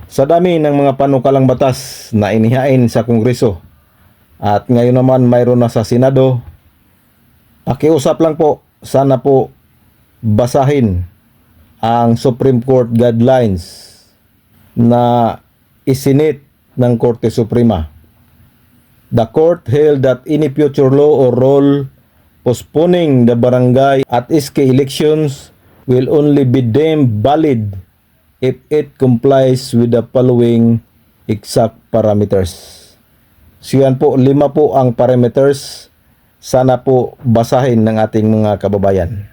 Sa dami ng mga panukalang batas na inihain sa Kongreso at ngayon naman mayroon na sa Senado, pakiusap lang po, sana po basahin ang Supreme Court guidelines na isinit ng Korte Suprema. The court held that any future law or rule postponing the barangay at SK elections will only be deemed valid if it complies with the following exact parameters. So yan po, 5 po ang parameters. Sana po basahin ng ating mga kababayan.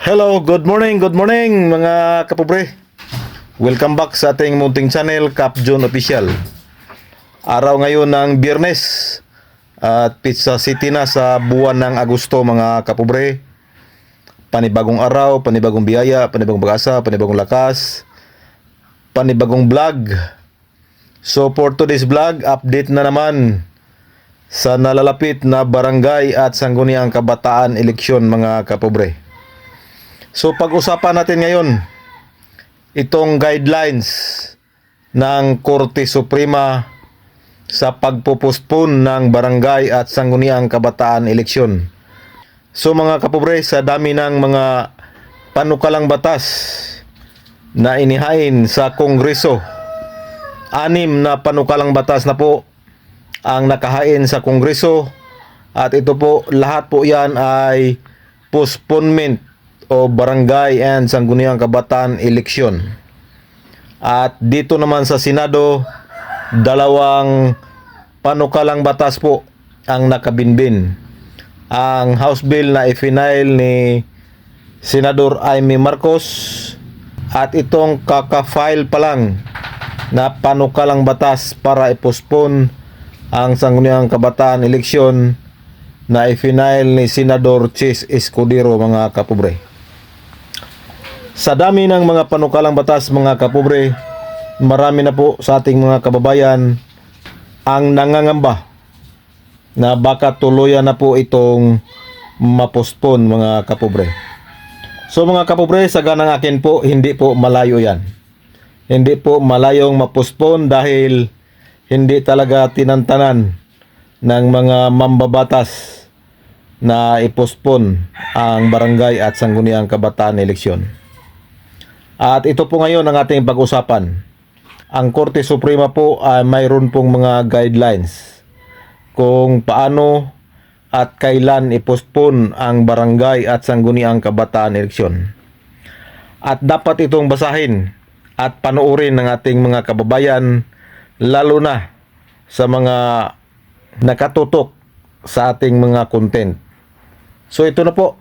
Hello, good morning mga kapobre. Welcome back sa ating munting channel, Cap John Official. Araw ngayon ng Biyernes at Pizza City na sa buwan ng Agosto mga kapobre. Panibagong araw, panibagong biyaya, panibagong pag-asa, panibagong lakas, panibagong vlog. So for today's vlog, update na naman sa nalalapit na barangay at sangguniang kabataan eleksyon mga kapobre. So pag-usapan natin ngayon itong guidelines ng Korte Suprema sa pagpupostpone ng barangay at sangguniang kabataan eleksyon. So mga kapobre, sa dami ng mga panukalang batas na inihain sa Kongreso, 6 na panukalang batas na po ang nakahain sa Kongreso at ito po, lahat po yan ay postponement o barangay and sangguniang kabataan eleksyon. At dito naman sa Senado, 2 panukalang batas po ang nakabinbin. Ang House Bill na ifinail ni Senador Amy Marcos at itong kaka-file pa lang na panukalang batas para i-postpone ang sangguniang kabataan eleksyon na ifinail ni Senador Chis Escudero mga kapobre. Sa dami ng mga panukalang batas mga kapobre, marami na po sa ating mga kababayan ang nangangamba na baka tuluyan na po itong mapospon mga kapobre. So mga kapobre, sa ganang akin po, hindi po malayo yan. Hindi po malayong mapospon dahil hindi talaga tinantanan ng mga mambabatas na ipospon ang barangay at sangguniang kabataan eleksyon. At ito po ngayon ang ating pag-usapan. Ang Korte Suprema po ay mayroon pong mga guidelines kung paano at kailan ipostpone ang barangay at sangguniang kabataan eleksyon. At dapat itong basahin at panoorin ng ating mga kababayan, lalo na sa mga nakatutok sa ating mga content. So ito na po,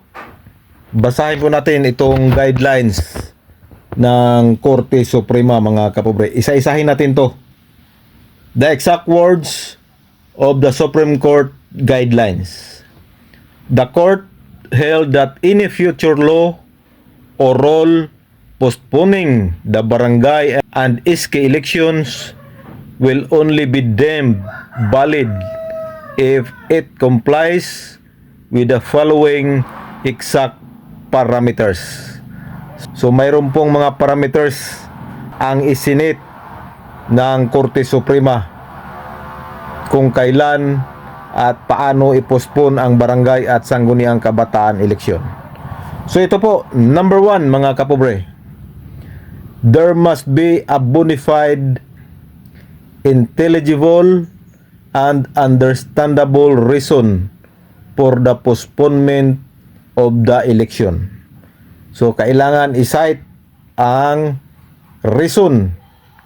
basahin po natin itong guidelines ng Korte Suprema mga kapobre. Isa-isahin natin to. The exact words of the Supreme Court guidelines. The court held that any future law or rule postponing the barangay and SK elections will only be deemed valid if it complies with the following exact parameters. So mayroon pong mga parameters ang isinit ng Korte Suprema kung kailan at paano ipostpone ang barangay at sangguniang kabataan eleksyon. So ito po, number 1 mga kapobre, there must be a bona fide, intelligible and understandable reason for the postponement of the election. So kailangan i-cite ang reason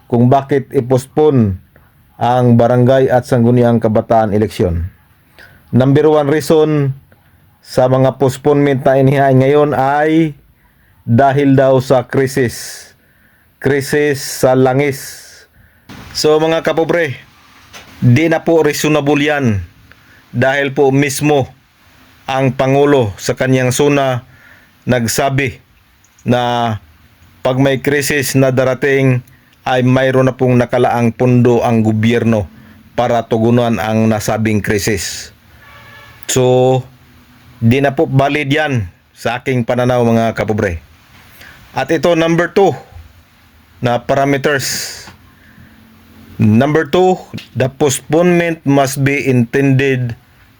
kung bakit i-postpone ang barangay at sangguniang kabataan eleksyon. Number 1 reason sa mga postponement na inihain ngayon ay dahil daw sa krisis sa langis. So mga kapobre, di na po reasonable yan dahil po mismo ang Pangulo sa kanyang suna nagsabi na pag may krisis na darating ay mayroon na pong nakalaang pondo ang gobyerno para tugunan ang nasabing krisis. So, di na po valid yan sa aking pananaw mga kapobre. At ito number 2 na parameters. Number 2, the postponement must be intended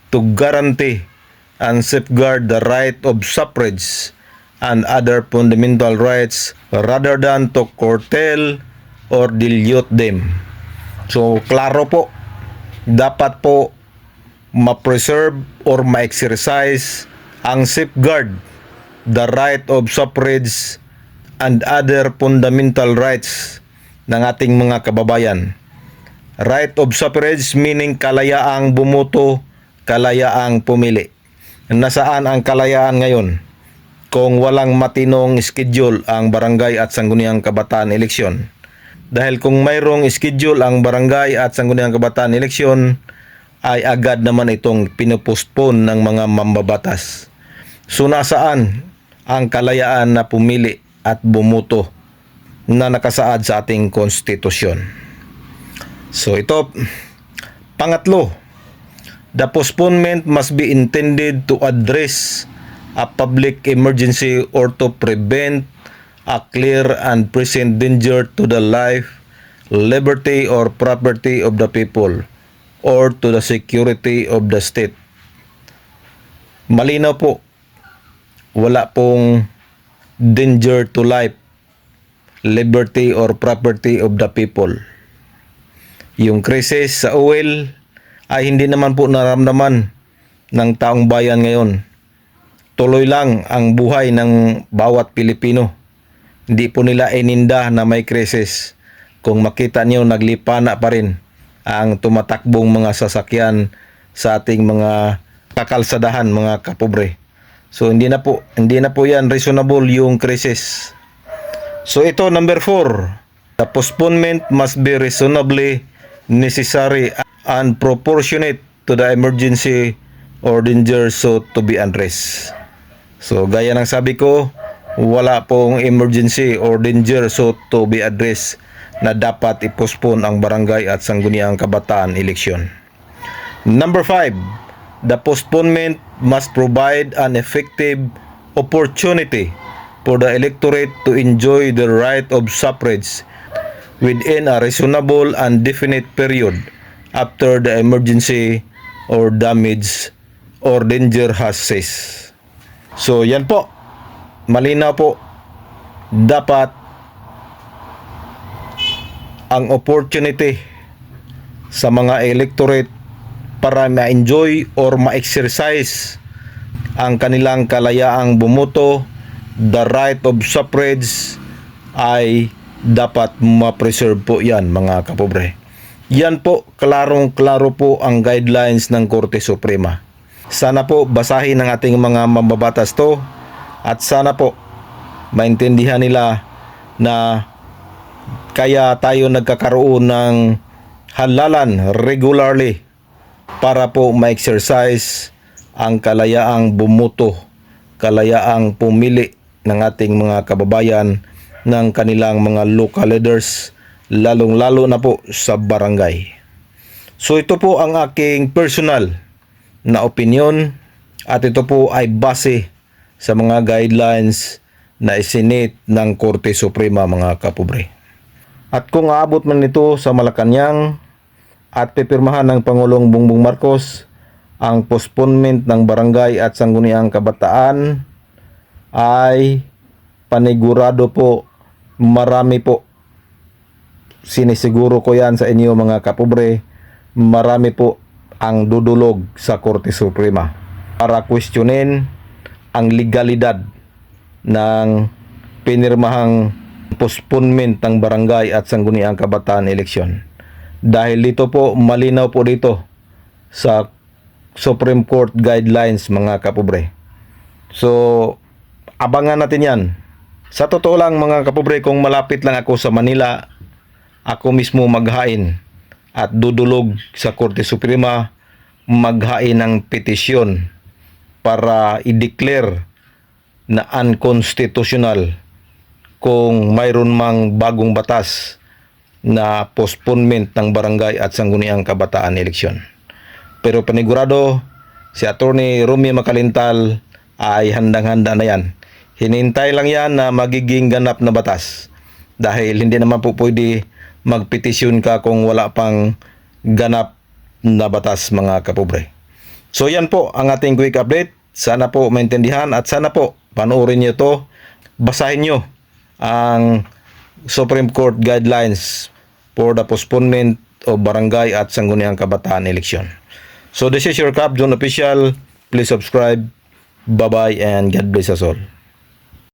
to guarantee and safeguard the right of suffrage and other fundamental rights rather than to curtail or dilute them. So, klaro po, dapat po ma-preserve or ma-exercise ang safeguard the right of suffrage and other fundamental rights ng ating mga kababayan. Right of suffrage meaning kalayaang bumoto, kalayaang pumili. Nasaan ang kalayaan ngayon? Kung walang matinong schedule ang barangay at sangguniang kabataan eleksyon. Dahil kung mayroong schedule ang barangay at sangguniang kabataan eleksyon, ay agad naman itong pinupostpone ng mga mambabatas. So nasaan ang kalayaan na pumili at bumoto na nakasaad sa ating konstitusyon? So ito, pangatlo, the postponement must be intended to address a public emergency or to prevent a clear and present danger to the life, liberty, or property of the people or to the security of the state. Malinaw po, wala pong danger to life, liberty, or property of the people. Yung krisis sa oil ay hindi naman po naramdaman ng taong bayan ngayon. Tuloy lang ang buhay ng bawat Pilipino. Hindi po nila ininda na may krisis. Kung makita niyo, naglipana pa rin ang tumatakbong mga sasakyan sa ating mga kakalsadahan, mga kapobre. So hindi na po yan reasonable yung krisis. So ito number 4, the postponement must be reasonably necessary and proportionate to the emergency or danger so to be addressed. So gaya ng sabi ko, wala pong emergency or danger so to be addressed na dapat i-postpone ang barangay at sangguniang kabataan eleksyon. Number 5, the postponement must provide an effective opportunity for the electorate to enjoy the right of suffrage within a reasonable and definite period after the emergency or damage or danger has ceased. So yan po, malinaw po, dapat ang opportunity sa mga electorate para ma-enjoy or ma-exercise ang kanilang kalayaang bumoto, the right of suffrage, ay dapat ma-preserve po yan mga kapobre. Yan po, klarong-klaro po ang guidelines ng Korte Suprema. Sana po basahin ng ating mga mambabatas to at sana po maintindihan nila na kaya tayo nagkakaroon ng halalan regularly para po ma-exercise ang kalayaang bumoto, kalayaang pumili ng ating mga kababayan ng kanilang mga local leaders, lalong-lalo na po sa barangay. So ito po ang aking personal na opinion at ito po ay base sa mga guidelines na isinit ng Korte Suprema mga kapobre. At kung aabot man nito sa Malacanang at pipirmahan ng Pangulong Bongbong Marcos ang postponement ng barangay at sangguniang kabataan, ay panigurado po, marami po, sinisiguro ko yan sa inyo mga kapobre, marami po ang dudulog sa Korte Suprema para questionin ang legalidad ng pinirmahang postponement ng barangay at sangguniang kabataan eleksyon. Dahil dito po, malinaw po dito sa Supreme Court guidelines mga kapobre. So, abangan natin yan. Sa totoo lang mga kapobre, kung malapit lang ako sa Manila, ako mismo maghain at dudulog sa Korte Suprema, maghain ng petisyon para i-declare na unconstitutional kung mayroon mang bagong batas na postponement ng barangay at sangguniang kabataan eleksyon. Pero panigurado, si Attorney Romy Makalintal ay handang-handa na yan. Hinintay lang yan na magiging ganap na batas. Dahil hindi naman po pwede magpetisyon ka kung wala pang ganap na batas, mga kapobre. So yan po ang ating quick update. Sana po maintindihan at sana po panoorin nyo to. Basahin nyo ang Supreme Court guidelines for the postponement of barangay at sangguniang kabataan election. So this is your Cap John Official. Please subscribe. Bye-bye and God bless us all.